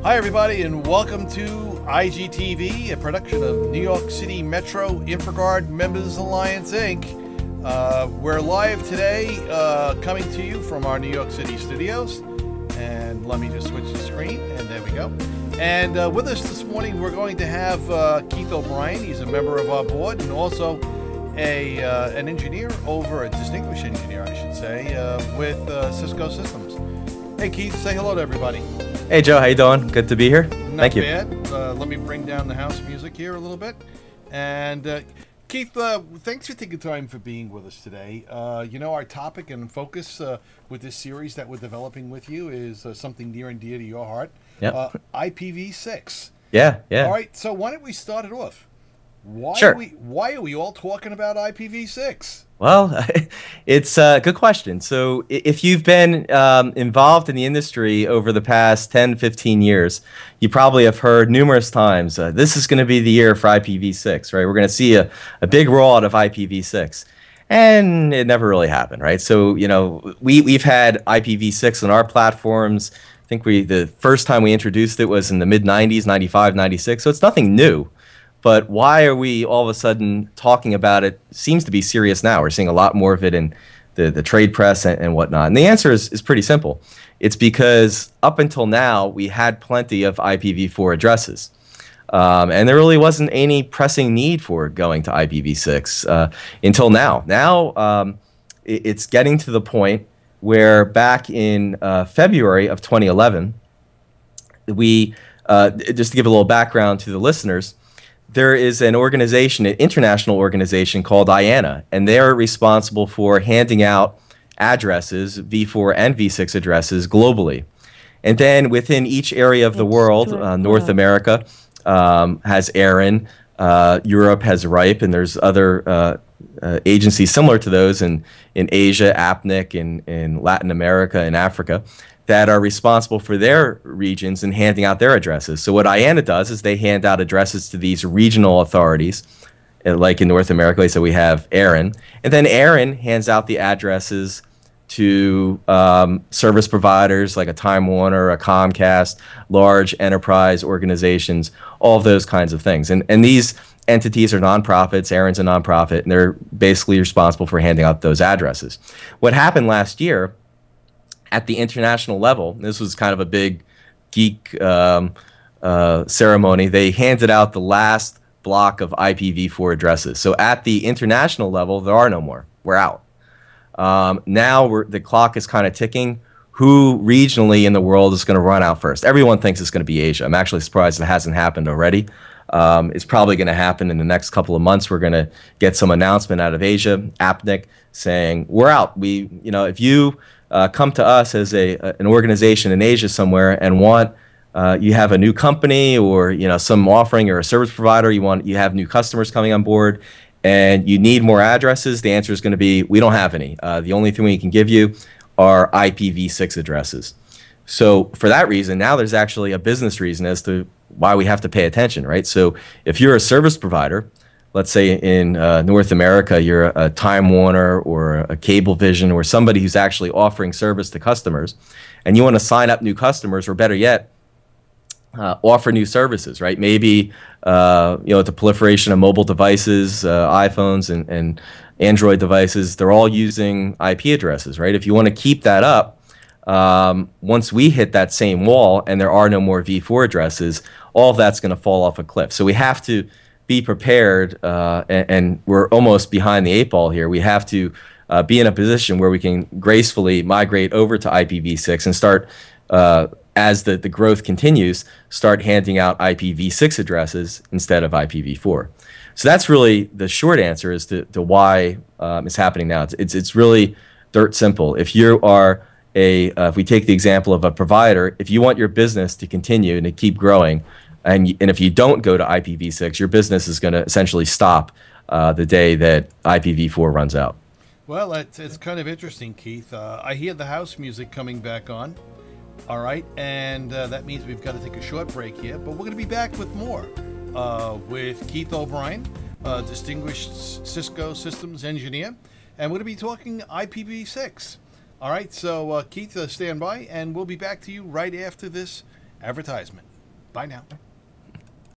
Hi, everybody, and welcome to IGTV, a production of New York City Metro InfraGard Members Alliance, Inc. We're live today, coming to you from our New York City studios. And let me just switch the screen, and there we go. And with us this morning, we're going to have Keith O'Brien. He's a member of our board and also an engineer a distinguished engineer, I should say, with Cisco Systems. Hey, Keith, say hello to everybody. Hey, Joe, how you doing? Good to be here. Thank you. Not bad. Let me bring down the house music here a little bit. And Keith, thanks for taking time for being with us today. Our topic and focus with this series that we're developing with you is something near and dear to your heart. Yep. IPv6. Yeah. All right, so why don't we start it off? Sure. Why are we all talking about IPv6? Well, it's a good question. So if you've been involved in the industry over the past 10, 15 years, you probably have heard numerous times, this is going to be the year for IPv6, right? We're going to see a big rollout of IPv6. And it never really happened, right? So, we've had IPv6 on our platforms. I think the first time we introduced it was in the mid-90s, 95, 96. So it's nothing new. But why are we all of a sudden talking about it? Seems to be serious now. We're seeing a lot more of it in the trade press and whatnot. And the answer is pretty simple. It's because up until now, we had plenty of IPv4 addresses. And there really wasn't any pressing need for going to IPv6 until now. Now, it's getting to the point where back in February of 2011, we, just to give a little background to the listeners, there is an organization, an international organization called IANA, and they're responsible for handing out addresses, V4 and V6 addresses, globally. And then within each area of the world, North America has ARIN, Europe has RIPE, and there's other agencies similar to those in Asia, APNIC, in Latin America, and Africa, that are responsible for their regions and handing out their addresses. So what IANA does is they hand out addresses to these regional authorities, like in North America, so we have ARIN, and then ARIN hands out the addresses to service providers like a Time Warner, a Comcast, large enterprise organizations, all of those kinds of things. And these entities are nonprofits. ARIN's a nonprofit, and they're basically responsible for handing out those addresses. What happened last year at the international level, this was kind of a big geek ceremony, they handed out the last block of IPv4 addresses. So at the international level, there are no more. We're out. Now the clock is kind of ticking. Who regionally in the world is going to run out first? Everyone thinks it's going to be Asia. I'm actually surprised it hasn't happened already. It's probably going to happen in the next couple of months. We're going to get some announcement out of Asia, APNIC, saying we're out. If you come to us as an organization in Asia somewhere and want you have a new company or some offering or a service provider, you have new customers coming on board and you need more addresses, the answer is going to be we don't have any. The only thing we can give you are IPv6 addresses. So for that reason, now there's actually a business reason as to why we have to pay attention, right? So if you're a service provider, let's say in North America, you're a Time Warner or a Cablevision or somebody who's actually offering service to customers, and you want to sign up new customers, or better yet, offer new services, right? Maybe the proliferation of mobile devices, iPhones and Android devices, they're all using IP addresses, right? If you want to keep that up, once we hit that same wall and there are no more V4 addresses, all of that's going to fall off a cliff. So we have to be prepared, and we're almost behind the 8 ball here. We have to be in a position where we can gracefully migrate over to IPv6 and start, as the growth continues, start handing out IPv6 addresses instead of IPv4. So that's really the short answer as to why it's happening now. It's really dirt simple. If you are if we take the example of a provider, if you want your business to continue and to keep growing, and if you don't go to IPv6, your business is going to essentially stop the day that IPv4 runs out. Well, it's kind of interesting, Keith. I hear the house music coming back on. All right, and that means we've got to take a short break here, but we're going to be back with more with Keith O'Brien, distinguished Cisco Systems engineer, and we're going to be talking IPv6. All right, so Keith, stand by, and we'll be back to you right after this advertisement. Bye now.